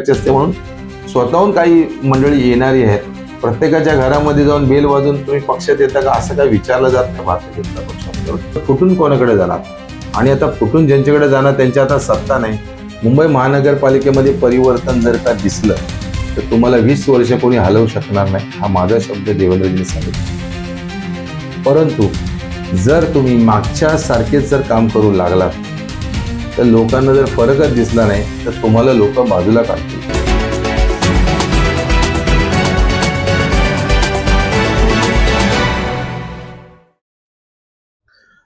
असते म्हणून स्वतःहून काही मंडळी येणारी आहेत. प्रत्येकाच्या घरामध्ये जाऊन बेल वाजून तुम्ही पक्षात येता का असं काही विचारलं जात नाही भारतीय जनता पक्षाकडे. फुटून कोणाकडे जाणार आणि आता फुटून ज्यांच्याकडे जाणार त्यांची आता सत्ता नाही. मुंबई महानगरपालिकेमध्ये परिवर्तन जर का दिसलं तर तुम्हाला 20 वर्ष कोणी हलवू शकणार नाही, हा माझा शब्द देवेंद्रजींनी सांगितला. परंतु जर तुम्ही मागच्या सारखेच जर काम करू लागलात तर लोकांना जर फरकच दिसला नाही तर तुम्हाला लोक बाजूला काढतील.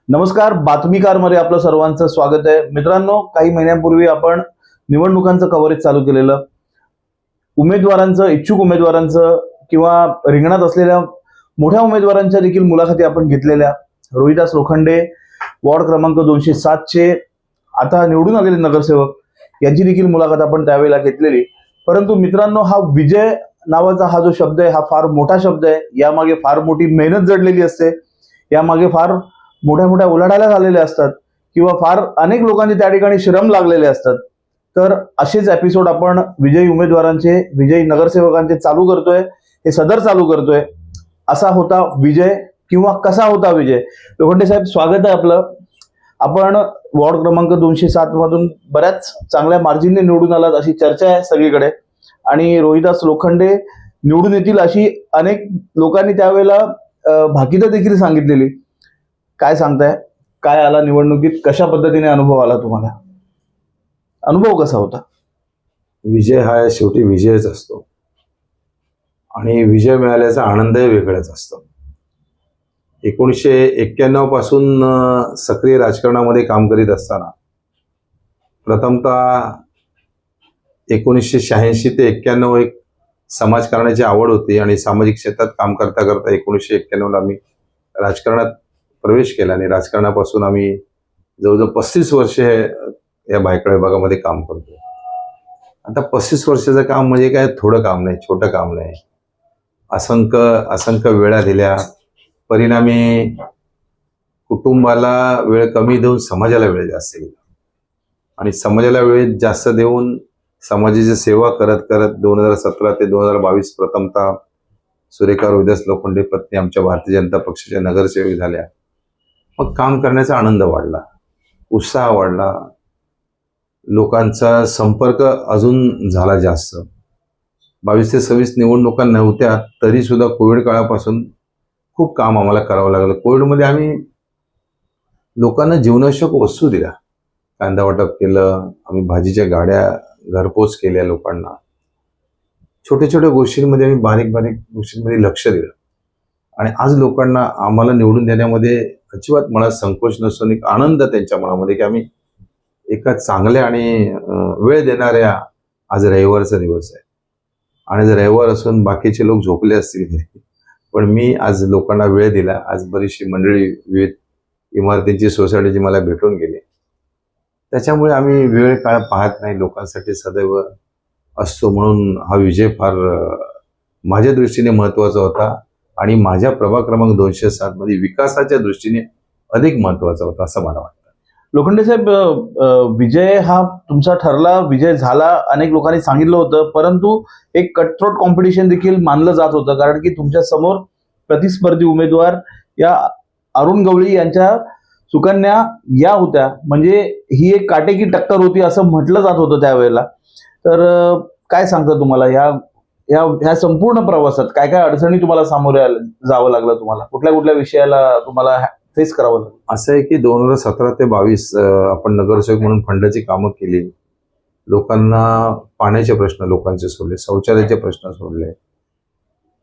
नमस्कार, बातमीकारमध्ये आपलं सर्वांचं स्वागत आहे. मित्रांनो, काही महिन्यांपूर्वी आपण निवडणुकांचं कव्हरेज चालू केलेलं. उमेदवारांचं, इच्छुक उमेदवारांचं किंवा रिंगणात असलेल्या मोठ्या उमेदवारांच्या देखील मुलाखती आपण घेतलेल्या. रोहिदास लोखंडे, वॉर्ड क्रमांक 207चे आता निवडून आलेले नगरसेवक यांची देखील मुलाखत आपण त्यावेळेला घेतलेली. परंतु मित्रांनो, हा विजय नावाचा हा जो शब्द आहे हा फार मोठा शब्द आहे. यामागे फार मोठी मेहनत जडलेली असते, यामागे फार मोठ्या मोठ्या उलाढाल्या झालेल्या असतात किंवा फार अनेक लोकांचे त्या ठिकाणी श्रम लागलेले असतात. तर असेच एपिसोड आपण विजयी उमेदवारांचे, विजयी नगरसेवकांचे चालू करतोय, हे सदर चालू करतोय. असा होता विजय किंवा कसा होता विजय. लोखंडे साहेब, स्वागत आहे आपलं. आपण वॉर्ड क्रमांक 207 मधून बऱ्याच चांगल्या मार्जिनने निवडून आलात अशी चर्चा आहे सगळीकडे, आणि रोहिदास लोखंडे निवडून येतील अशी अनेक लोकांनी त्यावेळेला भाकीतं देखील सांगितलेली. काय सांगताय, काय आला निवडणुकीत, कशा पद्धतीने अनुभव आला तुम्हाला, अनुभव कसा होता? विजय हा शेवटी विजयच असतो आणि विजय मिळाल्याचा आनंदही वेगळाच असतो. 1991 पासून सक्रिय राजकारणामध्ये काम करीत असताना प्रथमतः 1986 ते 91 एक समाजकारणाची आवड होती आणि सामाजिक क्षेत्रात काम करता करता 1991 आम्ही राजकारणात प्रवेश केला आणि राजकारणापासून आम्ही जवळजवळ 35 वर्षे या भायखळा विभागामध्ये काम करतो. आता 35 वर्षाचं काम म्हणजे काय थोडं काम नाही, छोटं काम नाही. असंख्य वेळा दिल्या, परिणामी कुटुंबाला वेळ कमी देऊन समाजाला वेळ जास्त दिला आणि समाजाला वेळ जास्त देऊन समाजाची सेवा करत करत 2017 ते 2022 प्रथमतः सुरेखा रोहिदास लोखंडे पत्नी आमच्या भारतीय जनता पक्षाच्या नगरसेवक झाल्या. मग काम करण्याचा आनंद वाढला, उत्साह वाढला, लोकांचा संपर्क अजून झाला जास्त. 22 ते 26 निवडणुका नव्हत्या तरी सुद्धा कोविड काळापासून खूप काम आम्हाला करावं लागलं. कोविडमध्ये आम्ही लोकांना जीवनावश्यक वस्तू दिल्या, कांदा वाटप केलं, आम्ही भाजीच्या गाड्या घरपोच केल्या लोकांना. छोट्या छोट्या गोष्टींमध्ये आम्ही बारीक गोष्टींमध्ये लक्ष दिलं आणि आज लोकांना आम्हाला निवडून देण्यामध्ये अजिबात मनात संकोच नसून एक आनंद त्यांच्या मनामध्ये की आम्ही एका चांगल्या आणि वेळ देणाऱ्या, आज रविवारचा दिवस आहे आणि जर रविवार असून बाकीचे लोक झोपले असतील पण मी आज लोकांना वेळ दिला. आज बरीचशी मंडळी विविध इमारतींची, सोसायटीची मला भेटून गेली. त्याच्यामुळे आम्ही वेळ काळ पाहत नाही, लोकांसाठी सदैव असतो. म्हणून हा विजय फार माझ्या दृष्टीने महत्त्वाचा होता आणि माझ्या प्रभाग क्रमांक 207 मध्ये विकासाच्या दृष्टीने अधिक महत्त्वाचा होता असं मला वाटतं. लोखंडे साहेब, विजय हा तुमचा ठरला, विजय झाला, अनेक लोकांनी सांगितलं होतं, परंतु एक कटथ्रोट कॉम्पिटिशन देखील मानलं जात होतं, कारण की तुमच्या समोर प्रतिस्पर्धी उमेदवार या अरुण गवळी यांच्या सुकन्या या होत्या. म्हणजे ही एक काटेकी टक्कर होती असं म्हटलं जात होतं त्यावेळेला. तर काय सांगता तुम्हाला ह्या संपूर्ण प्रवासात काय काय अडचणी तुम्हाला सामोरे जावं लागलं, तुम्हाला कुठल्या कुठल्या विषयाला तुम्हाला फेस करावं लागलं? असं आहे की 2017 ते 22 आपण नगरसेवक म्हणून फंडाची कामं केली. लोकांना पाण्याचे प्रश्न लोकांचे सोडले, शौचालयाचे प्रश्न सोडले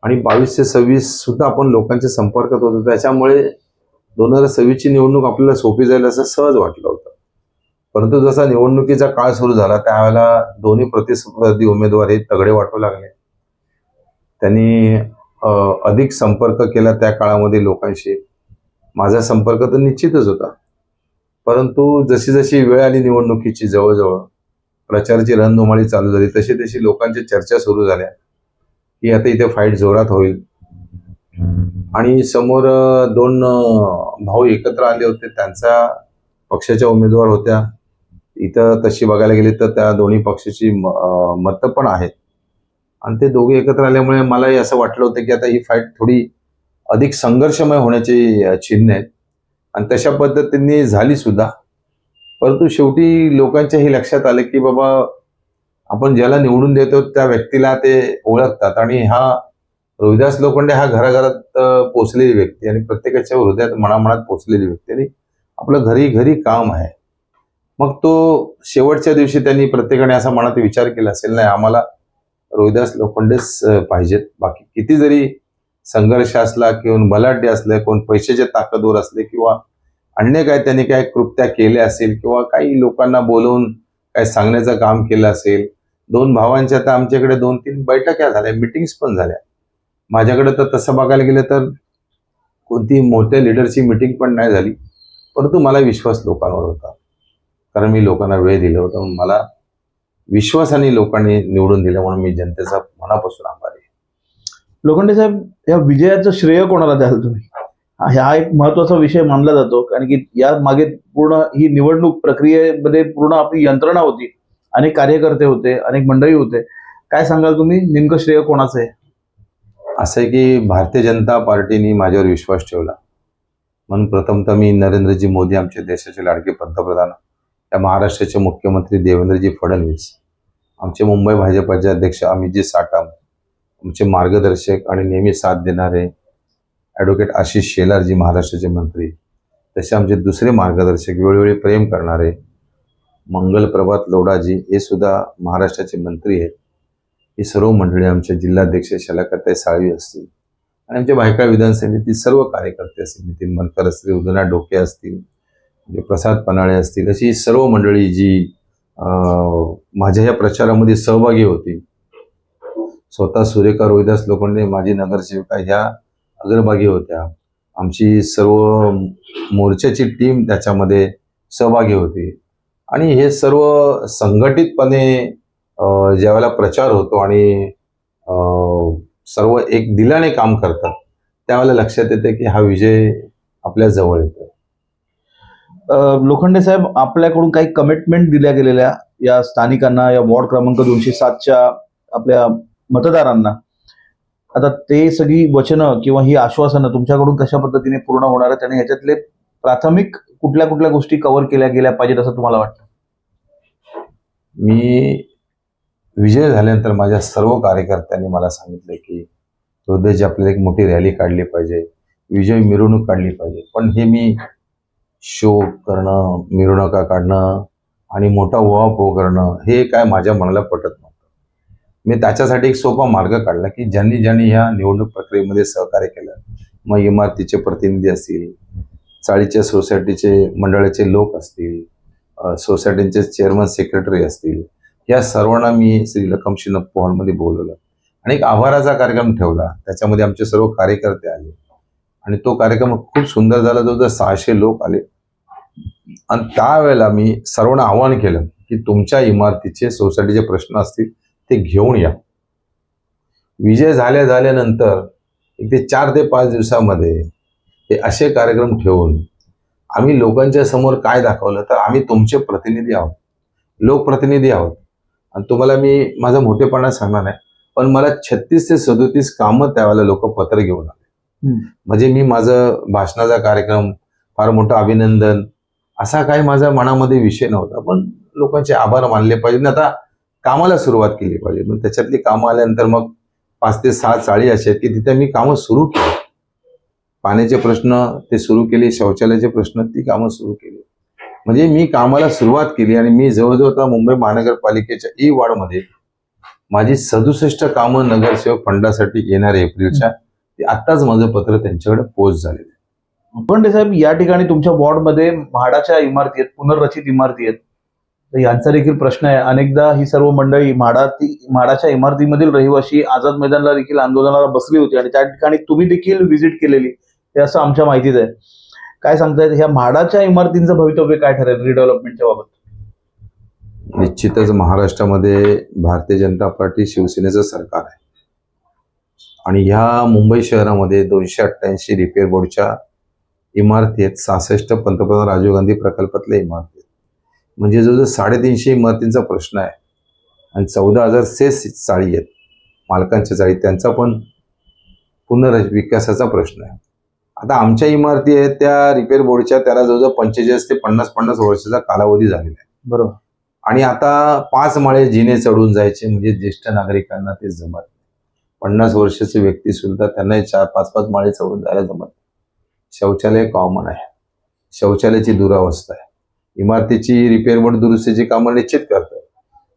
आणि 22 ते 26 सुद्धा आपण लोकांच्या संपर्कात होतो. त्याच्यामुळे 2026 ची निवडणूक आपल्याला सोपी जाईल असं सहज वाटलं होतं. परंतु जसा निवडणुकीचा काळ सुरू झाला त्यावेळेला दोन्ही प्रतिस्पर्धी उमेदवार हे तगडे वाटू लागले. त्यांनी अधिक संपर्क केला त्या काळामध्ये लोकांशी. माझा संपर्क तर निश्चितच होता, परंतु जशी जशी वेळ आली निवडणुकीची, जवळजवळ प्रचाराची रणधुमाळी चालू झाली, तशी तशी लोकांच्या चर्चा सुरू झाल्या की आता इथे फाईट जोरात होईल. आणि समोर दोन भाऊ एकत्र आले होते, त्यांचा पक्षाच्या उमेदवार होत्या. इथं तशी बघायला गेली तर त्या दोन्ही पक्षाची मतं पण आहेत आणि ते दोघे एकत्र आल्यामुळे मलाही असं वाटलं होतं की आता ही फाईट थोडी अधिक संघर्षमय होण्याची चिन्ह आहेत आणि तशा पद्धतीने झाली सुद्धा. परंतु शेवटी लोकांच्या हे लक्षात आलं की बाबा आपण ज्याला निवडून देतो त्या व्यक्तीला ते ओळखतात आणि हा रोहिदास लोखंडे हा घराघरात पोचलेली व्यक्ती आणि प्रत्येकाच्या हृदयात मनामनात पोचलेली व्यक्ती आणि आपलं घरी घरी काम आहे. मग तो शेवटच्या दिवशी त्यांनी प्रत्येकाने असा मनात विचार केला असेल, नाही आम्हाला रोहिदास लोखंडेच पाहिजेत. बाकी किती जरी संघर्ष असला किंवा बलाढ्य असले, कोण पैशाचे ताकदवर असले किंवा अन्य काय त्यांनी काय कृत्या केल्या असेल किंवा काही लोकांना बोलवून काय सांगण्याचं काम केलं असेल. दोन भावांच्या तर आमच्याकडे 2-3 बैठका झाल्या, मिटिंग्स पण झाल्या. माझ्याकडे तर तसं बघायला गेलं तर कोणती मोठ्या लिडरची मिटिंग पण नाही झाली. परंतु मला विश्वास लोकांवर होता, कारण मी लोकांना वेळ दिला होता. म्हणून मला विश्वासाने लोकांनी निवडून दिलं म्हणून मी जनतेचा मनापासून आभारी आहे. लोखंडे साहेब, या विजयाचं श्रेय कोणाला द्याल तुम्ही? हा एक महत्वाचा विषय मानला जातो, कारण की या मागे पूर्ण ही निवडणूक प्रक्रियेमध्ये पूर्ण आपली यंत्रणा होती, अनेक कार्यकर्ते होते, अनेक मंडळी होते. काय सांगाल तुम्ही, नेमकं श्रेय कोणाचं आहे? असं आहे की भारतीय जनता पार्टीने माझ्यावर विश्वास ठेवला म्हणून प्रथमतः मी नरेंद्रजी मोदी, आमचे देशाचे लाडके पंतप्रधान, त्या महाराष्ट्राचे मुख्यमंत्री देवेंद्रजी फडणवीस, आमचे मुंबई भाजपाचे अध्यक्ष अमितजी साटम, आमचे मार्गदर्शक आणि नेहमी साथ देणारे ॲडव्होकेट आशिष शेलारजी महाराष्ट्राचे मंत्री, तसे आमचे दुसरे मार्गदर्शक वेळोवेळी प्रेम करणारे मंगल प्रभात लोढाजी, हे सुद्धा महाराष्ट्राचे मंत्री आहेत. ही सर्व मंडळी, आमचे जिल्हाध्यक्ष शलाकाताई साळवी असतील आणि आमच्या भायखळा विधानसभेतील सर्व कार्यकर्ते असतील, नितीन मनकर असतील, उदयनाथ डोके असतील, म्हणजे प्रसाद पनाळे असतील, अशी सर्व मंडळी जी माझ्या या प्रचारामध्ये सहभागी होती. स्वतः सुरेखा रोहिदास लोखंडे माजी नगरसेविका ह्या अग्रभागी होत्या. आमची सर्व मोर्चाची टीम त्याच्यामध्ये सहभागी होती आणि हे सर्व संघटितपणे ज्यावेळेला प्रचार होतो आणि सर्व एक दिलाने काम करतात, त्यावेळेला लक्षात येते की हा विजय आपल्या जवळ येतो. लोखंडे साहेब, आपल्याकडून काही कमिटमेंट दिल्या गेलेल्या या स्थानिकांना, या वॉर्ड क्रमांक 207च्या आपल्या मतदारांना, आता ते सगळी वचनं किंवा ही आश्वासनं तुमच्याकडून कशा पद्धतीने पूर्ण होणार आहेत आणि ह्याच्यातले प्राथमिक कुठल्या कुठल्या गोष्टी कव्हर केल्या गेल्या पाहिजेत असं तुम्हाला वाटतं? मी विजय झाल्यानंतर माझ्या सर्व कार्यकर्त्यांनी मला सांगितलं की रोहिदासजी, आपल्याला एक मोठी रॅली काढली पाहिजे, विजय मिरवणूक काढली पाहिजे. पण हे मी शो करणं, मिरवणुका काढणं आणि मोठा उहापोह करणं हे काय माझ्या मनाला पटत नव्हतं. मी त्याच्यासाठी एक सोपा मार्ग काढला की ज्यांनी ज्यांनी ह्या निवडणूक प्रक्रियेमध्ये सहकार्य केलं, मग इमारतीचे प्रतिनिधी असतील, चाळीच्या सोसायटीचे मंडळाचे लोक असतील, सोसायटीचे चेअरमन सेक्रेटरी असतील, या सर्वांना मी श्री लखमशिनप्पू हॉलमध्ये बोलवलं आणि एक आभाराचा कार्यक्रम ठेवला. त्याच्यामध्ये आमचे सर्व कार्यकर्ते आले आणि तो कार्यक्रम खूप सुंदर झाला. जवळजवळ 600 लोक आले आणि त्यावेळेला मी सर्वांना आवाहन केलं की तुमच्या इमारतीचे, सोसायटीचे प्रश्न असतील ते घेऊन या. विजय झाल्यानंतर एक ते 4 ते 5 दिवसामध्ये हे असे कार्यक्रम ठेवून आम्ही लोकांच्या समोर काय दाखवलं, तर आम्ही तुमचे प्रतिनिधी आहोत, लोकप्रतिनिधी आहोत. आणि तुम्हाला मी माझा मोठेपणा सांगणार नाही, पण मला 36 ते 37 कामं त्यावेळेला लोक पत्र घेऊन आले. म्हणजे मी माझं भाषणाचा कार्यक्रम, फार मोठं अभिनंदन असा काही माझ्या मनामध्ये विषय नव्हता, पण लोकांचे आभार मानले पाहिजे. आता कामाला सुरुवात केली पाहिजे. मग त्याच्यातली कामं आल्यानंतर मग 5 ते 6 चाळी असे आहेत की तिथे मी कामं सुरू केली. पाण्याचे प्रश्न ते सुरू केले, शौचालयाचे प्रश्न ती कामं सुरू केली. म्हणजे मी कामाला सुरुवात केली आणि मी जवळजवळ आता मुंबई महानगरपालिकेच्या ई वॉर्डमध्ये माझी 67 कामं नगरसेवक फंडासाठी येणार आहे एप्रिलच्या, ते आत्ताच माझं पत्र त्यांच्याकडे पोच झालेलं आहे. लोखंडे साहेब, या ठिकाणी तुमच्या वॉर्डमध्ये म्हाडाच्या इमारती आहेत, पुनर्रचित इमारती आहेत, तर यांचा देखील प्रश्न आहे. अनेकदा ही सर्व मंडळी म्हाडाच्या इमारतीमधील रहिवासी आझाद मैदानला देखील आंदोलनाला बसली होती आणि त्या ठिकाणी तुम्ही देखील व्हिजिट केलेली, हे असं आमच्या माहितीत आहे. काय सांगतायत, ह्या म्हाडाच्या इमारतींचं भवितव्य काय ठरेल रिडेव्हलपमेंटच्या बाबत? निश्चितच महाराष्ट्रामध्ये भारतीय जनता पार्टी शिवसेनेचं सरकार आहे आणि ह्या मुंबई शहरामध्ये 288 रिपेअर बोर्डच्या इमारती आहेत, 66 पंतप्रधान राजीव गांधी प्रकल्पातल्या इमारती आहेत. म्हणजे जो 350 इमारतींचा प्रश्न आहे आणि 14,000 सेस चाळी आहेत, मालकांच्या चाळी, त्यांचा पण पुनर्विकासाचा प्रश्न आहे. आता आमच्या इमारती आहेत त्या रिपेअर बोर्डच्या, त्याला जवळजवळ 45 ते 50 वर्षाचा कालावधी झालेला आहे. बरोबर. आणि आता 5 माळे जिने चढून जायचे म्हणजे ज्येष्ठ नागरिकांना ते जमत नाही. 50 वर्षाचे व्यक्ती सुद्धा त्यांनाही 4-5 माळे चढून जायला जमत नाही. शौचालय कॉमन आहे, शौचालयाची दुरावस्था आहे. इमारतीची रिपेअर बोर्ड दुरुस्तीची कामं निश्चित करतात,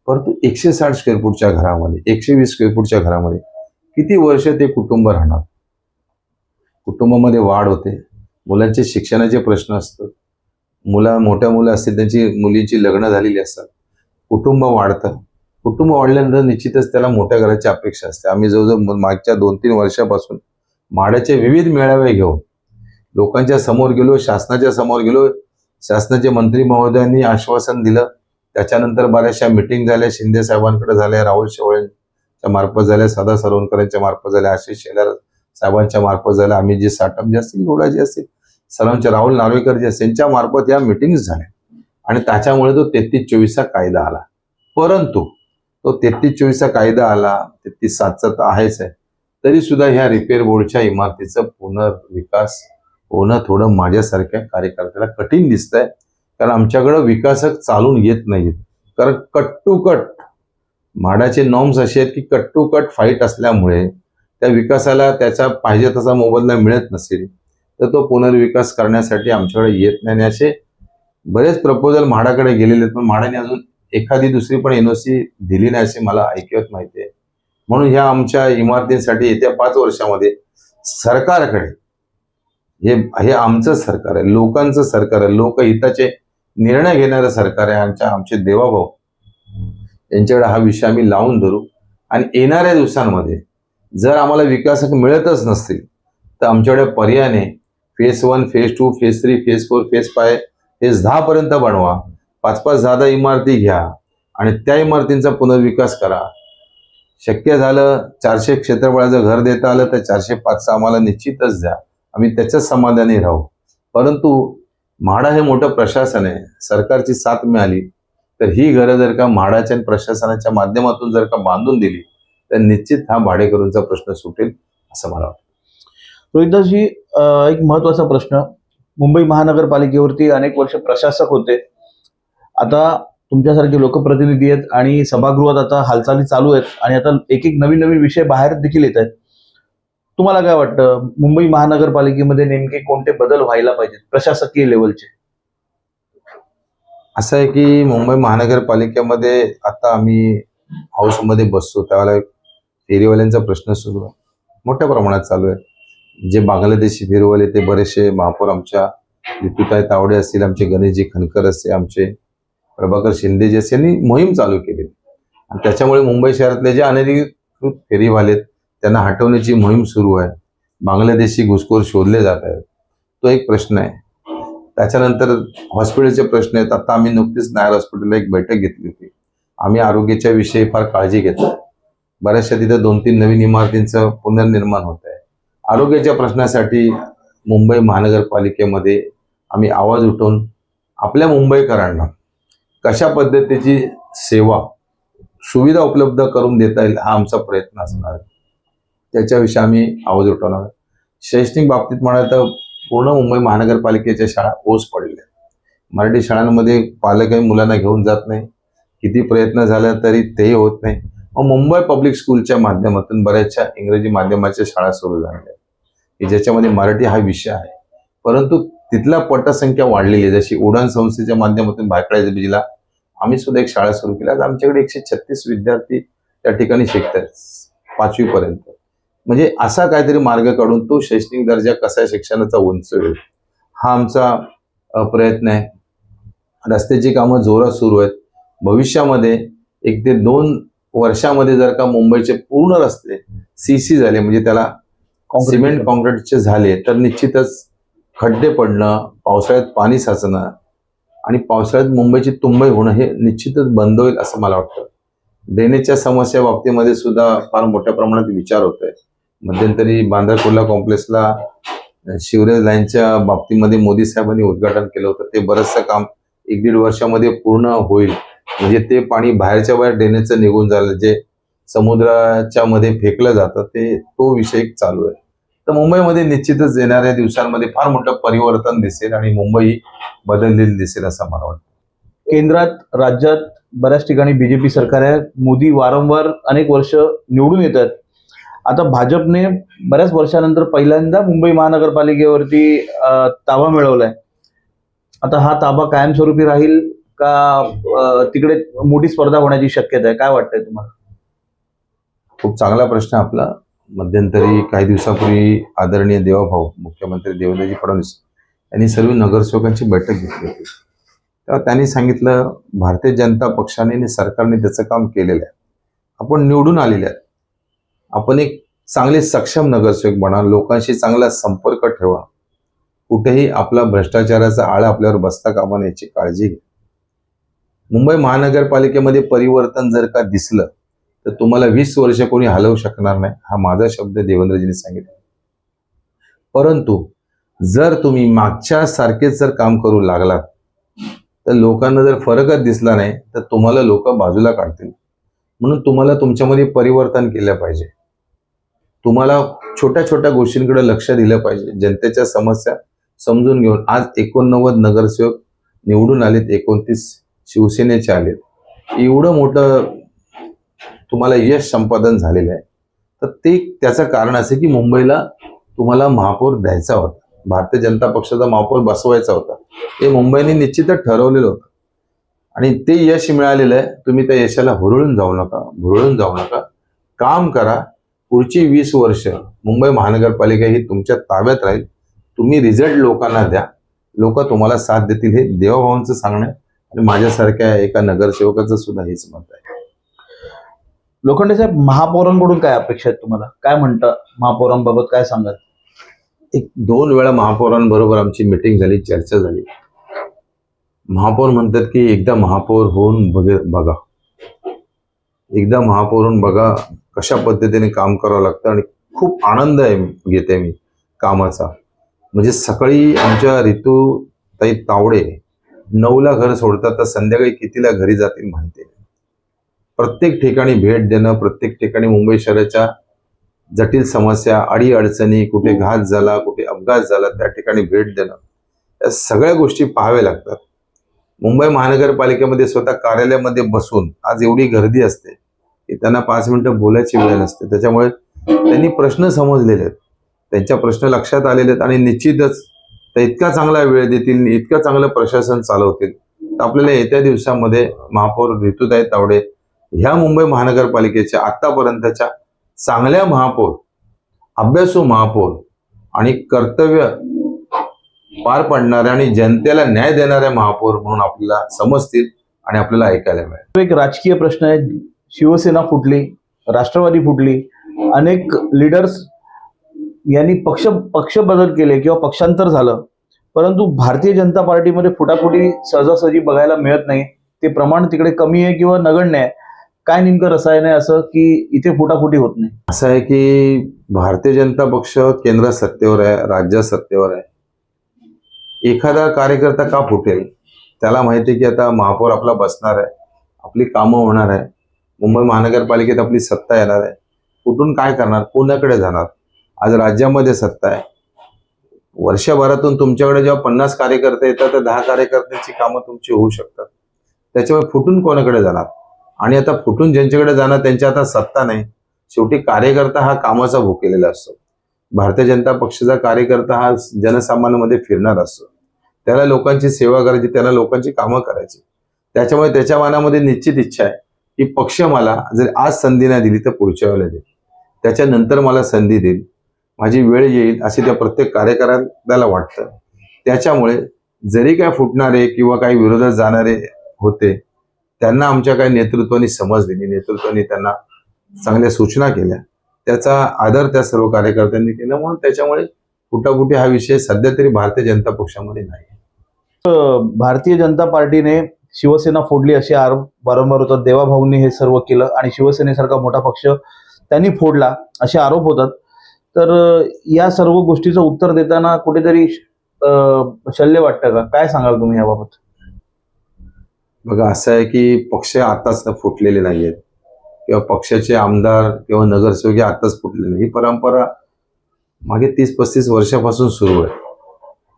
परंतु 160 स्क्वेअर फूटच्या घरामध्ये, 120 स्क्वेअर फूटच्या घरामध्ये किती वर्ष ते कुटुंब राहणार? कुटुंबामध्ये वाढ होते, मुलांचे शिक्षणाचे प्रश्न असतात, मोठ्या मुलं असतील त्यांची मुलींची लग्न झालेली असतात, कुटुंब वाढतं. कुटुंब वाढल्यानंतर निश्चितच त्याला मोठ्या घराची अपेक्षा असते. आम्ही जवळजवळ मागच्या 2-3 वर्षापासून म्हाडाचे विविध मेळावे घेऊन लोकांच्या समोर गेलो, शासनाच्या समोर गेलो. शासनाचे मंत्री महोदयांनी आश्वासन दिलं. त्याच्यानंतर बऱ्याचशा मिटिंग झाल्या, शिंदे साहेबांकडे झाल्या, राहुल शेवाळेंच्या मार्फत झाल्या, सदा सरवणकरांच्या मार्फत झाल्या, आशिष शेलार साहेबांच्या मार्फत झाल्या, आम्ही जे साटम जे असतील, गोडा जे असतील, सर्वांच्या, राहुल नार्वेकर जे असतील, त्यांच्या मार्फत या मिटिंग्स झाल्या आणि त्याच्यामुळे तो 33-24 कायदा आला. परंतु तो 33-24 कायदा आला, 33-7 तर आहेच आहे, तरी सुद्धा ह्या रिपेअर बोर्डच्या इमारतीचं पुनर्विकास होणं थोडं माझ्यासारख्या कार्यकर्त्याला कठीण दिसतंय. कारण आमच्याकडं विकासक चालून येत नाहीत. कारण कट टू कट म्हाडाचे नॉर्म्स असे आहेत की कट टू कट फाईट असल्यामुळे त्या विकासाला त्याचा पाहिजे तसा मोबदला मिळत नसेल तर तो पुनर्विकास करण्यासाठी आमच्याकडे येत नाही. आणि असे बरेच प्रपोजल म्हाडाकडे गेलेले आहेत, पण म्हाडाने अजून एखादी दुसरी पण एनओसी दिली नाही असे मला ऐकवत माहिती आहे. म्हणून ह्या आमच्या इमारतींसाठी येत्या 5 वर्षामध्ये सरकारकडे, हे आमचं सरकार आहे, लोकांचं सरकार आहे, लोकहिताचे निर्णय घेणारं सरकार आहे. आमचे देवाभाऊ यांच्याकडे हा विषय आम्ही लावून धरू आणि येणाऱ्या दिवसांमध्ये जर आम्हाला विकासक मिळतच नसतील तर आमच्याकडे पर्यायाने phase 1, phase 2, phase 3, phase 4, phase 5, phase 10 पर्यंत बनवा. 5-5, 10 इमारती घ्या आणि त्या इमारतींचा पुनर्विकास करा. शक्य झालं 400 क्षेत्रफळाचं घर देता आलं तर 405 आम्हाला निश्चितच द्या, आम्ही त्याच्याच समाधानी राहू. परंतु म्हाडा हे मोठं प्रशासन आहे, सरकारची साथ मिळाली तर ही घरं जर का म्हाडाच्या प्रशासनाच्या माध्यमातून जर का बांधून दिली तर निश्चित हा भाडेकरूंचा प्रश्न सुटेल असं मला वाटतं. रोहितदासजी, एक महत्वाचा प्रश्न. मुंबई महानगरपालिकेवरती अनेक वर्ष प्रशासक होते, आता तुमच्यासारखे लोकप्रतिनिधी आहेत आणि सभागृहात आता हालचाली चालू आहेत आणि आता एक नवीन नवीन विषय बाहेर देखील येत आहेत. तुम्हाला काय वाटतं, मुंबई महानगरपालिकेमध्ये नेमके कोणते बदल व्हायला पाहिजेत प्रशासकीय लेवलचे? असं आहे की मुंबई महानगरपालिकेमध्ये आता आम्ही हाऊसमध्ये बसतो त्यावेळेला फेरीवाल्यांचा प्रश्न सुरू आहे, मोठ्या प्रमाणात चालू आहे. जे बांगलादेशी फेरीवाले ते बरेचसे महापौर, आमच्या ऋतुताई तावडे असतील, आमचे गणेशजी खनकर असतील, आमचे प्रभाकर शिंदे जे असतील, यांनी मोहीम चालू केली आणि त्याच्यामुळे मुंबई शहरातले जे अनधिकृत फेरीवाले त्यांना हटवण्याची मोहीम सुरू आहे. बांगलादेशी घुसखोर शोधले जात आहेत, तो एक प्रश्न आहे. त्याच्यानंतर हॉस्पिटलचे प्रश्न आहेत. आता आम्ही नुकतीच नायर हॉस्पिटलला एक बैठक घेतली होती. आम्ही आरोग्याच्या विषयी फार काळजी घेतो. बऱ्याचशा तिथं 2-3 नवीन इमारतींचं पुनर्निर्माण होत आहे. आरोग्याच्या प्रश्नासाठी मुंबई महानगरपालिकेमध्ये आम्ही आवाज उठवून आपल्या मुंबईकरांना कशा पद्धतीची सेवा सुविधा उपलब्ध करून देता येईल हा आमचा प्रयत्न असणार आहे. त्याच्याविषयी आम्ही आवाज उठवणार. शैक्षणिक बाबतीत म्हणाल तर पूर्ण मुंबई महानगरपालिकेच्या शाळा ओस पडल्या. मराठी शाळांमध्ये पालकही मुलांना घेऊन जात नाही, किती प्रयत्न झाला तरी तेही होत नाही. मग मुंबई पब्लिक स्कूलच्या माध्यमातून बऱ्याचशा इंग्रजी माध्यमाच्या शाळा सुरू झाल्या की ज्याच्यामध्ये मराठी हा विषय आहे, परंतु तिथला पटसंख्या वाढलेली आहे. जशी उडान संस्थेच्या माध्यमातून भायखळा जिल्हा आम्ही सुद्धा एक शाळा सुरू केली. आज आमच्याकडे 136 विद्यार्थी त्या ठिकाणी शिकतात 5वी पर्यंत. म्हणजे असा काहीतरी मार्ग काढून तो शैक्षणिक दर्जा कसा शिक्षणाचा उंच होईल हा आमचा प्रयत्न आहे. रस्त्याची कामं जोरात सुरू आहेत. भविष्यामध्ये 1 ते 2 वर्षामध्ये जर का मुंबईचे पूर्ण रस्ते सीसी झाले, म्हणजे त्याला सिमेंट कॉन्क्रीटचे झाले, तर निश्चितच खड्डे पडणं, पावसाळ्यात पाणी साचणं आणि पावसाळ्यात मुंबईची तुंबई होणं हे निश्चितच बंद होईल असं मला वाटतं. ड्रेनेजच्या समस्या बाबतीमध्ये सुद्धा फार मोठ्या प्रमाणात विचार होत आहे. मध्यंतरी बांद्रा कुर्ला कॉम्प्लेक्सला शिवरेज लाईनच्या बाबतीमध्ये मोदी साहेबांनी उद्घाटन केलं होतं. ते बरंचसं काम 1-1.5 वर्षामध्ये पूर्ण होईल. म्हणजे ते पाणी बाहेरच्या बाहेर ड्रेनेजचं निघून झालं, जे समुद्राच्या मध्ये फेकलं जातं तो विषय चालू आहे. तर मुंबईमध्ये निश्चितच येणाऱ्या दिवसांमध्ये फार मोठं परिवर्तन दिसेल आणि मुंबई बदललेली दिसेल असं मला वाटतं. केंद्रात राज्यात बऱ्याच ठिकाणी बीजेपी सरकार आहे. मोदी वारंवार अनेक वर्ष निवडून येतात. आता भाजपने बऱ्याच वर्षानंतर पहिल्यांदा मुंबई महानगरपालिकेवरती ताबा मिळवलाय. आता हा ताबा कायमस्वरूपी राहील का तिकडे मोठी स्पर्धा होण्याची शक्यता आहे? काय वाटतंय तुम्हाला? खूप चांगला प्रश्न आपला. मध्यंतरी काही दिवसापूर्वी आदरणीय देवाभाऊ मुख्यमंत्री देवेंद्रजी फडणवीस यांनी सर्व नगरसेवकांची बैठक घेतली होती. तेव्हा त्यांनी सांगितलं, भारतीय जनता पक्षाने आणि सरकारने त्याचं काम केलेलं आहे. आपण निवडून आलेले आहेत. आपण एक चांगले सक्षम नगरसेवक बना, लोकांशी चांगला संपर्क ठेवा, कुठेही आपला भ्रष्टाचाराचा आळा आपल्यावर बसता कामा नये याची काळजी घ्या. मुंबई महानगरपालिकेमध्ये परिवर्तन जर का दिसलं तर तुम्हाला 20 वर्ष कोणी हलवू शकणार नाही, हा माझा शब्द देवेंद्रजींनी सांगितला. परंतु जर तुम्ही मागच्या सारखेच जर काम करू लागलात तर लोकांना जर फरकच दिसला नाही तर तुम्हाला लोक बाजूला काढतील. म्हणून तुम्हाला तुमच्यामध्ये परिवर्तन केलं पाहिजे. तुम्हाला छोट्या छोट्या गोष्टींकडे लक्ष दिलं पाहिजे. जनतेच्या समस्या समजून घेऊन आज 89 नगरसेवक निवडून आलेत, 29 शिवसेनेचे आलेत. एवढं मोठं तुम्हाला यश संपादन झालेलं आहे. तर त्याचं कारण असं की मुंबईला तुम्हाला महापौर द्यायचा होता, भारतीय जनता पक्षाचा महापौर बसवायचा होता. हे मुंबईने निश्चितच ठरवलेलं होतं आणि ते यश मिळालेलं आहे. तुम्ही त्या यशाला हुरळून जाऊ नका, काम करा. पुढची 20 वर्ष मुंबई महानगरपालिका ही तुमच्या ताब्यात राहील. तुम्ही रिझल्ट लोकांना द्या, लोक तुम्हाला साथ देतील. हे देवाभावांचं सांगणं आहे आणि माझ्यासारख्या एका नगरसेवकाचं सुद्धा हेच मत आहे. लोखंडे साहेब, महापौरांकडून काय अपेक्षा आहेत तुम्हाला? काय म्हणता महापौरांबाबत, काय सांगाल? 1-2 वेळा महापौरांबरोबर आमची मीटिंग झाली, चर्चा झाली. महापौर म्हणतात की एकदा महापौर होऊन बघा, एकदा महापौर होऊन बघा कशा पद्धतीने काम करावं लागतं. आणि खूप आनंद घेते मी कामाचा. म्हणजे सकाळी आमच्या ऋतुताई तावडे 9ला घर सोडतात तर संध्याकाळी कितीला घरी जातील माहिती नाही. प्रत्येक ठिकाणी भेट देणं, प्रत्येक ठिकाणी मुंबई शहराच्या जटिल समस्या, अडीअडचणी, कुठे घात झाला, कुठे अपघात झाला, त्या ठिकाणी भेट देणं, या सगळ्या गोष्टी पाहाव्या लागतात. मुंबई महानगरपालिकेमध्ये स्वतः कार्यालयामध्ये बसून आज एवढी गर्दी असते की त्यांना 5 मिनिटं बोलायची वेळ नसते. त्याच्यामुळे त्यांनी प्रश्न समजलेले आहेत, त्यांच्या प्रश्न लक्षात आलेले आहेत आणि निश्चितच ते इतका चांगला वेळ देतील, इतकं चांगलं प्रशासन चालवतील. तर आपल्याला येत्या दिवसामध्ये महापौर ऋतुताई तावडे ह्या मुंबई महानगरपालिकेच्या आतापर्यंतच्या चांगल्या महापौर, अभ्यासू महापौर आणि कर्तव्य पार पाडणाऱ्या आणि जनतेला न्याय देणाऱ्या महापौर म्हणून आपल्याला समजतील आणि आपल्याला ऐकायला मिळेल. एक राजकीय प्रश्न आहे. शिवसेना फुटली, राष्ट्रवादी फुटली, अनेक लीडर्स यांनी पक्ष बदल केले किंवा पक्षांतर झालं, परंतु भारतीय जनता पार्टीमध्ये फुटाफुटी सहजासहजी बघायला मिळत नाही. ते प्रमाण तिकडे कमी आहे किंवा नगण्य आहे. काय नेमकं रसायन आहे असं की इथे फुटाफुटी होत नाही? असं आहे की भारतीय जनता पक्ष केंद्रात सत्तेवर आहे, राज्यात सत्तेवर आहे. एखादा कार्यकर्ता का फुटेल? त्याला माहिती आहे की आता महापौर आपला बसणार आहे, आपली कामं होणार आहे, मुंबई महानगरपालिकेत आपली सत्ता येणार आहे. कुठून काय करणार, कोणाकडे जाणार? आज राज्यामध्ये सत्ता आहे. वर्षभरातून तुमच्याकडे जेव्हा 50 कार्यकर्ते येतात तर 10 कार्यकर्त्यांची कामं तुमची होऊ शकतात. त्याच्यामुळे फुटून कोणाकडे जाणार? आणि आता फुटून ज्यांच्याकडे जाणार त्यांची आता सत्ता नाही. शेवटी कार्यकर्ता हा कामाचा भुकेलेला असतो. भारतीय जनता पक्षाचा कार्यकर्ता हा जनसामान्यांमध्ये फिरणार असतो. त्याला लोकांची सेवा करायची, त्याला लोकांची कामं करायची. त्याच्यामुळे त्याच्या मनामध्ये निश्चित इच्छा आहे की पक्ष मला जर आज संधी नाही दिली तर पुढच्या वेळेला देईल, त्याच्यानंतर मला संधी देईल, माझी वेळ येईल असे त्या प्रत्येक कार्यकर्त्याला वाटतं. त्याच्यामुळे जरी काय फुटणारे किंवा काही विरोधात जाणारे होते त्यांना आमच्या काही नेतृत्वाने समज दिली, नेतृत्वाने त्यांना चांगल्या सूचना केल्या, त्याचा आदर त्या सर्व कार्यकर्त्यांनी केला. म्हणून त्याच्यामुळे फुटाफुटी हा विषय सध्या तरी भारतीय जनता पक्षामध्ये नाही. भारतीय जनता पार्टीने शिवसेना फोडली असे आरोप वारंवार होतात. देवाभाऊंनी हे सर्व केलं आणि शिवसेनेसारखा मोठा पक्ष त्यांनी फोडला असे आरोप होतात. तर या सर्व गोष्टीचं उत्तर देताना कुठेतरी शल्य वाटतं का? काय सांगाल तुम्ही याबाबत? बघा, असं आहे की पक्ष आताच फुटलेले नाही आहेत किंवा पक्षाचे आमदार किंवा नगरसेवक हे आताच फुटलेले नाही. ही परंपरा मागे 30-35 वर्षापासून सुरू आहे.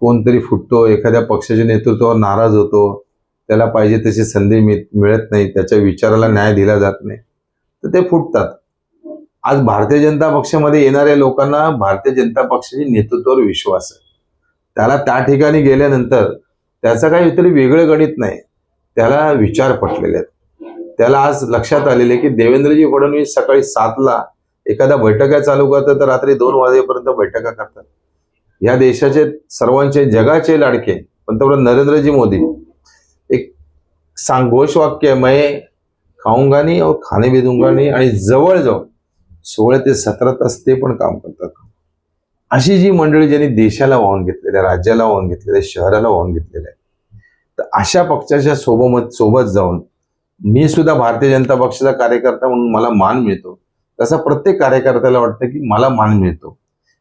कोणतरी फुटतो, एखाद्या पक्षाच्या नेतृत्वावर नाराज होतो, त्याला पाहिजे तशी संधी मिळत नाही, त्याच्या विचाराला न्याय दिला जात नाही, तर ते फुटतात. आज भारतीय जनता पक्षामध्ये येणाऱ्या लोकांना भारतीय जनता पक्षाच्या नेतृत्वावर विश्वास आहे. त्याला त्या ठिकाणी गेल्यानंतर त्याचं काही तरी वेगळं गणित नाही, त्याला विचार पटलेले आहेत. त्याला आज लक्षात आलेले की देवेंद्रजी फडणवीस सकाळी 7ला एखाद्या बैठका चालू करतात तर रात्री 2 वाजेपर्यंत बैठका करतात. या देशाचे सर्वांचे जगाचे लाडके पंतप्रधान नरेंद्रजी मोदी एक घोषवाक्य आहे, मैं खाऊंगा नहीं और खाने भी दूंगा नहीं, आणि जवळजवळ 16 ते 17 तास ते पण काम करतात. अशी जी मंडळी ज्यांनी देशाला वाहून घेतलेल्या, राज्याला वाहून घेतलेल्या, शहराला वाहून घेतलेल्या आहे, तर अशा पक्षाच्या सोबत जाऊन मी सुद्धा भारतीय जनता पक्षाचा कार्यकर्ता म्हणून मला मान मिळतो, तसा प्रत्येक कार्यकर्त्याला वाटतं की मला मान मिळतो.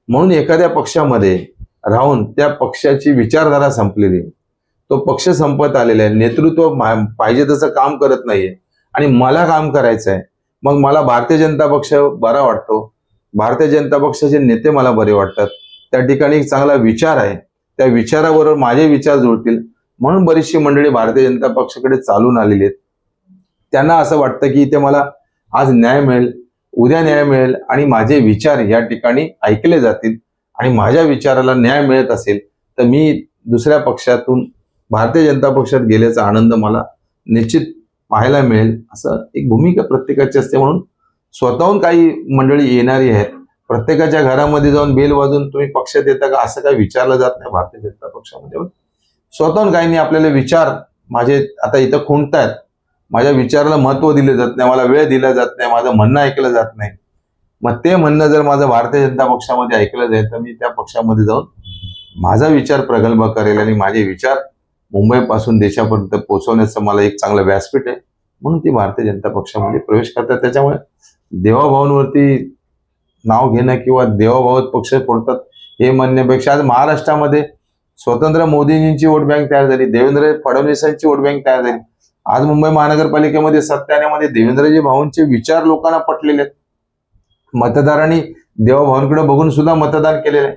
म्हणून एखाद्या पक्षामध्ये राहून त्या पक्षाची विचारधारा संपलेली, तो पक्ष संपत आलेला आहे, नेतृत्व पाहिजे तसं काम करत नाहीये आणि मला काम करायचं आहे, मग मला भारतीय जनता पक्ष बरा वाटतो, भारतीय जनता पक्षाचे नेते मला बरे वाटतात, त्या ठिकाणी एक चांगला विचार आहे, त्या विचाराबरोबर माझे विचार जुळतील, म्हणून बरीचशी मंडळी भारतीय जनता पक्षाकडे चालून आलेली आहेत. त्यांना असं वाटतं की इथे मला आज न्याय मिळेल, उद्या न्याय मिळेल आणि माझे विचार या ठिकाणी ऐकले जातील, आणि माझ्या विचाराला न्याय मिळत असेल तर मी दुसऱ्या पक्षातून भारतीय जनता पक्षात गेल्याचा आनंद मला निश्चित पाहायला मिळेल, असं एक भूमिका प्रत्येकाची असते. म्हणून स्वतःहून काही मंडळी येणारी आहेत. प्रत्येकाच्या घरामध्ये जाऊन बेल वाजून तुम्ही पक्षात येता का असं काही विचारलं जात नाही भारतीय जनता पक्षामध्ये. स्वतःहून काही नाही, आपल्याला विचार माझे आता इथं खुंटतायत, माझ्या विचाराला महत्व दिले जात नाही, मला वेळ दिला जात नाही, माझं म्हणणं ऐकलं जात नाही. मग ते म्हणणं जर माझं भारतीय जनता पक्षामध्ये ऐकलं जाईल तर मी त्या पक्षामध्ये जाऊन माझा विचार प्रगल्भ करेल आणि माझे विचार मुंबईपासून देशापर्यंत पोहोचवण्याचं मला एक चांगलं व्यासपीठ आहे, म्हणून ती भारतीय जनता पक्षामध्ये प्रवेश करतात. त्याच्यामुळे देवाभावांवरती नाव घेणं किंवा देवाभावात पक्ष फोडतात हे म्हणण्यापेक्षा आज महाराष्ट्रामध्ये स्वतंत्र मोदीजींची वोट बँक तयार झाली, देवेंद्र फडणवीसांची वोट बँक तयार झाली. आज मुंबई महानगरपालिकेमध्ये सत्याण्यामध्ये देवेंद्रजी भाऊंचे विचार लोकांना पटलेले आहेत. मतदारांनी देवाभावांकडे बघून सुद्धा मतदान केलेलं आहे.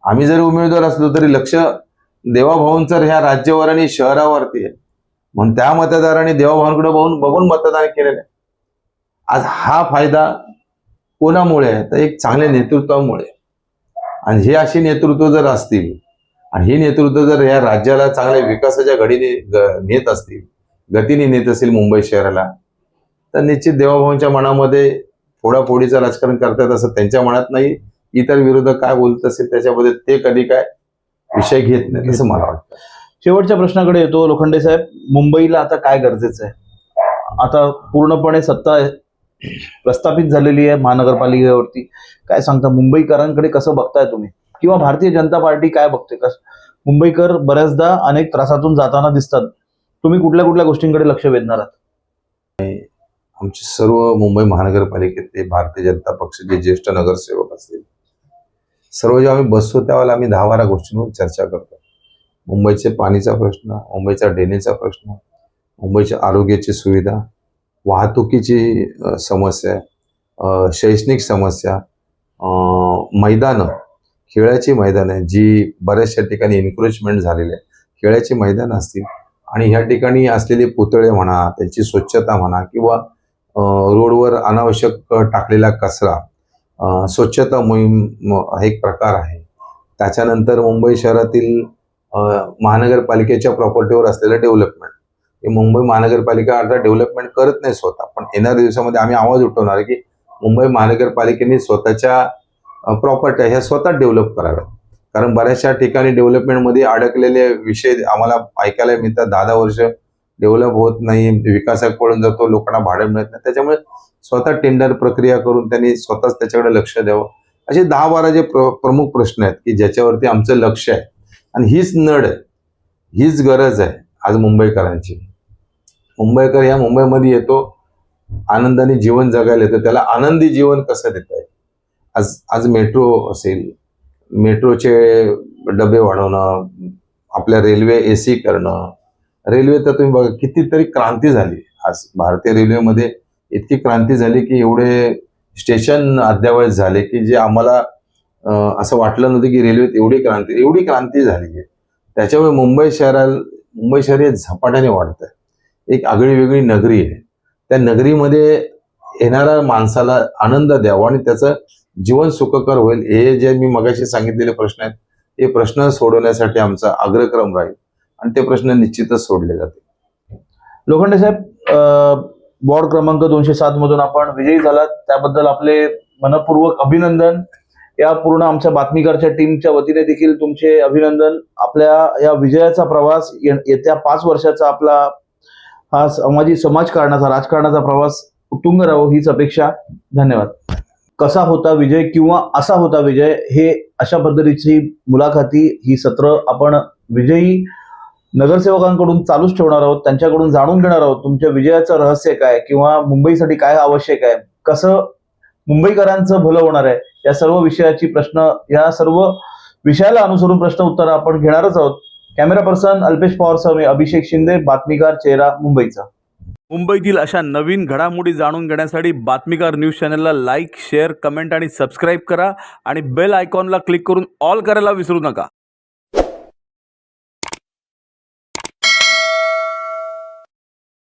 आम्ही जरी उमेदवार असलो तरी लक्ष देवाभावांचं ह्या राज्यावर आणि शहरावरती आहे, म्हणून त्या मतदारांनी देवाभावांकडे बघून मतदान केलेलं आहे. आज हा फायदा कोणामुळे आहे तर एक चांगल्या नेतृत्वामुळे, आणि हे अशी नेतृत्व जर असतील आणि हे नेतृत्व जर या राज्याला चांगल्या विकासाच्या घडीने नेत असतील, गतीने नेत असेल मुंबई शहराला, तर निश्चित देवाभावांच्या मनामध्ये फोडाफोडीचं राजकारण करतात असं त्यांच्या मनात नाही. इतर विरोधक काय बोलत असेल त्याच्यामध्ये ते कधी काय विषय घेत नाही असं मला वाटतं. शेवटच्या प्रश्नाकडे येतो. लोखंडे साहेब, मुंबईला आता काय गरजेचं आहे? आता पूर्णपणे सत्ता प्रस्थापित झालेली आहे महानगरपालिकेवरती. काय सांगता, मुंबईकरांकडे कसं बघताय तुम्ही, किंवा भारतीय जनता पार्टी काय बघते? मुंबईकर बऱ्याचदा अनेक त्रासातून जाताना दिसतात, तुम्ही कुठल्या कुठल्या गोष्टींकडे लक्ष वेधणार आहात? आमचे सर्व मुंबई महानगरपालिकेतले भारतीय जनता पक्षाचे ज्येष्ठ नगरसेवक असतील, सर्व जेव्हा आम्ही बसतो त्यावेळेला आम्ही 10-12 गोष्टींवर चर्चा करतो. मुंबईचे पाणीचा प्रश्न, मुंबईचा ड्रेनेजचा प्रश्न, मुंबईच्या आरोग्याची सुविधा, वाहतुकीची समस्या, शैक्षणिक समस्या, मैदानं, खेळाची मैदानं जी बऱ्याचशा ठिकाणी एन्क्रोचमेंट झालेली आहे, खेळाची मैदानं असतील, आणि ह्या ठिकाणी असलेले पुतळे म्हणा, त्यांची स्वच्छता म्हणा, किंवा रोडवर अनावश्यक टाकलेला कचरा, स्वच्छता मोहीम हा एक प्रकार आहे. त्याच्यानंतर मुंबई शहरातील महानगरपालिकेच्या प्रॉपर्टीवर असलेलं डेव्हलपमेंट, हे मुंबई महानगरपालिका आता डेव्हलपमेंट करत नाही स्वतः, पण येणाऱ्या दिवसामध्ये आम्ही आवाज उठवणार आहे की मुंबई महानगरपालिकेने स्वतःच्या प्रॉपर्ट्या ह्या स्वतः डेव्हलप कराव्यात. कारण बऱ्याचशा ठिकाणी डेव्हलपमेंटमध्ये अडकलेले विषय आम्हाला ऐकायला मिळतात. 10-10 वर्ष डेव्हलप होत नाही, विकासात पळून जातो, लोकांना भाडं मिळत नाही. त्याच्यामुळे स्वतः टेंडर प्रक्रिया करून त्यांनी स्वतःच त्याच्याकडे लक्ष द्यावं. असे 10-12 जे प्रमुख प्रश्न आहेत की ज्याच्यावरती आमचं लक्ष आहे, आणि हीच नड आहे, हीच गरज आहे आज मुंबईकरांची. मुंबईकर ह्या मुंबईमध्ये येतो, आनंदाने जीवन जगायला येतो, त्याला आनंदी जीवन कसं देता येईल? आज मेट्रो असेल, मेट्रोचे डबे वाढवणं, आपल्या रेल्वे AC करणं, रेल्वे तर तुम्ही बघा कितीतरी क्रांती झाली. आज भारतीय रेल्वेमध्ये इतकी क्रांती झाली की एवढे स्टेशन अद्ययावत झाले की जे आम्हाला असं वाटलं नव्हतं की रेल्वेत एवढी क्रांती झाली आहे. त्याच्यामुळे मुंबई शहर हे झपाट्याने वाढत आहे. एक आगळी वेगळी नगरी आहे. त्या नगरीमध्ये येणाऱ्या माणसाला आनंद द्यावा आणि त्याचं जीवन सुखकर होईल, हे जे मी मगाशी सांगितलेले प्रश्न आहेत, हे प्रश्न सोडवण्यासाठी आमचा अग्रक्रम राहील आणि ते प्रश्न निश्चितच सोडले जातील. लोखंडे साहेब, वॉर्ड क्रमांक 207 मधून आपण विजयी झालात, त्याबद्दल आपले मनपूर्वक अभिनंदन. या पूर्ण आमच्या बातमीकारच्या टीमच्या वतीने देखील तुमचे अभिनंदन. आपल्या या विजयाचा प्रवास येत्या 5 वर्षाचा आपला हा समाजकारणाचा राजकारणाचा प्रवास उत्तुंग राहो हीच अपेक्षा. धन्यवाद. कसा होता विजय किंवा असा होता विजय, हे अशा पद्धतीची मुलाखती ही सत्र आपण विजयी नगरसेवकांकडून चालूच ठेवणार आहोत. त्यांच्याकडून जाणून घेणार आहोत तुमच्या विजयाचं रहस्य काय किंवा मुंबईसाठी काय आवश्यक आहे, कसं मुंबईकरांचं भलं होणार आहे, या सर्व विषयाला अनुसरून प्रश्न उत्तर आपण घेणारच आहोत. कॅमेरा पर्सन अल्पेश पवारसह मी अभिषेक शिंदे, बातमीकार, चेहरा मुंबईचा. मुंबईतील अशा नवीन घडामोडी जाणून घेण्यासाठी बातमीकार न्यूज चॅनलला लाईक, शेअर, कमेंट आणि सबस्क्राईब करा आणि बेल आयकॉनला क्लिक करून ऑल करायला विसरू नका.